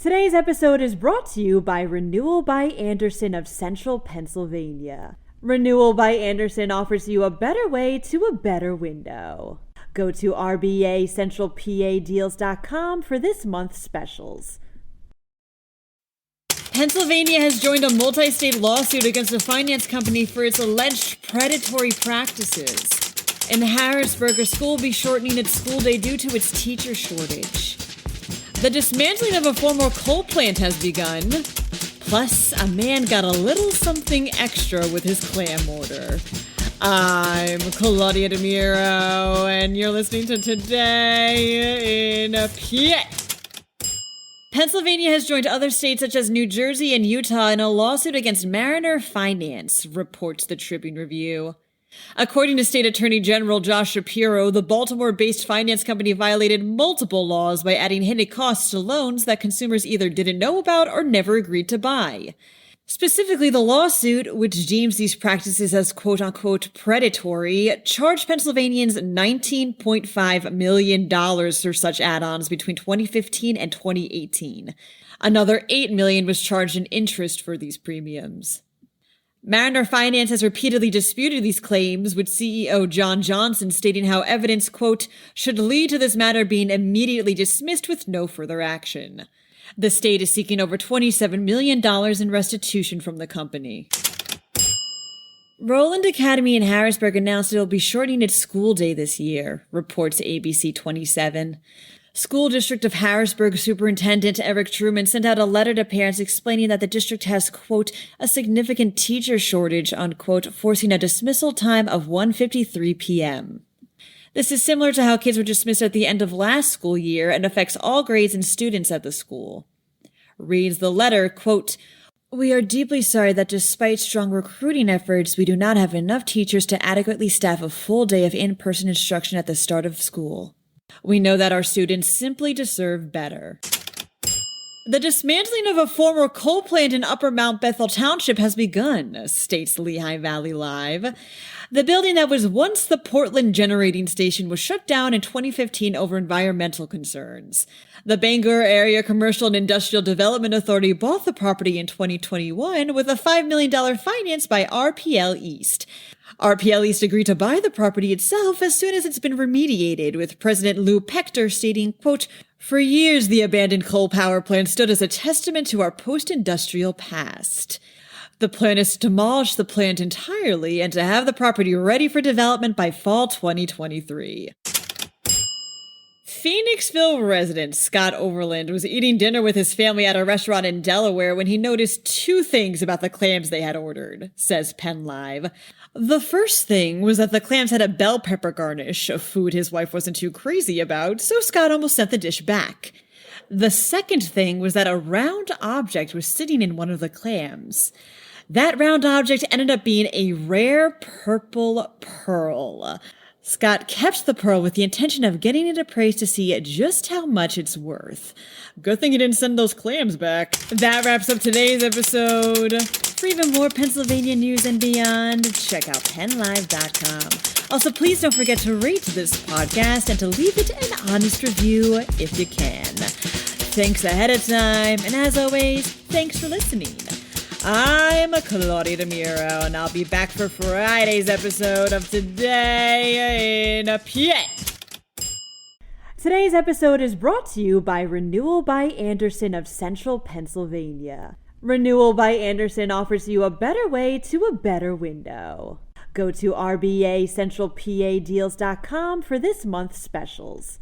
Today's episode is brought to you by Renewal by Andersen of Central Pennsylvania. Renewal by Andersen offers you a better way to a better window. Go to rbacentralpadeals.com for this month's specials. Pennsylvania has joined a multi-state lawsuit against a finance company for its alleged predatory practices. In Harrisburg, a school will be shortening its school day due to its teacher shortage. The dismantling of a former coal plant has begun. Plus, a man got a little something extra with his clam order. I'm Claudia Dimuro, and you're listening to Today in PA. Pennsylvania has joined other states such as New Jersey and Utah in a lawsuit against Mariner Finance, reports the Tribune Review. According to State Attorney General Josh Shapiro, the Baltimore-based finance company violated multiple laws by adding hidden costs to loans that consumers either didn't know about or never agreed to buy. Specifically, the lawsuit, which deems these practices as quote-unquote predatory, charged Pennsylvanians $19.5 million for such add-ons between 2015 and 2018. Another $8 million was charged in interest for these premiums. Mariner Finance has repeatedly disputed these claims, with CEO John Johnson stating how evidence, quote, should lead to this matter being immediately dismissed with no further action. The state is seeking over $27 million in restitution from the company. Roland Academy in Harrisburg announced it will be shortening its school day this year, reports ABC 27. School District of Harrisburg Superintendent Eric Truman sent out a letter to parents explaining that the district has, quote, a significant teacher shortage, unquote, forcing a dismissal time of 1:53 p.m. This is similar to how kids were dismissed at the end of last school year and affects all grades and students at the school. Reads the letter, quote, we are deeply sorry that despite strong recruiting efforts, we do not have enough teachers to adequately staff a full day of in-person instruction at the start of school. We know that our students simply deserve better. The dismantling of a former coal plant in Upper Mount Bethel Township has begun, states Lehigh Valley Live. The building that was once the Portland Generating Station was shut down in 2015 over environmental concerns. The Bangor Area Commercial and Industrial Development Authority bought the property in 2021 with a $5 million finance by RPL East. RPL East agreed to buy the property itself as soon as it's been remediated, with President Lou Pector stating, quote, for years the abandoned coal power plant stood as a testament to our post-industrial past. The plan is to demolish the plant entirely and to have the property ready for development by fall 2023. Phoenixville resident Scott Overland was eating dinner with his family at a restaurant in Delaware when he noticed two things about the clams they had ordered, says PennLive. The first thing was that the clams had a bell pepper garnish, a food his wife wasn't too crazy about, so Scott almost sent the dish back. The second thing was that a round object was sitting in one of the clams. That round object ended up being a rare purple pearl. Scott kept the pearl with the intention of getting it appraised to see just how much it's worth. Good thing he didn't send those clams back. That wraps up today's episode. For even more Pennsylvania news and beyond, check out PennLive.com. Also, please don't forget to rate this podcast and to leave it an honest review if you can. Thanks ahead of time, and as always, thanks for listening. I'm Claudia Dimuro, and I'll be back for Friday's episode of Today in PA. Today's episode is brought to you by Renewal by Andersen of Central Pennsylvania. Renewal by Andersen offers you a better way to a better window. Go to rbacentralpadeals.com for this month's specials.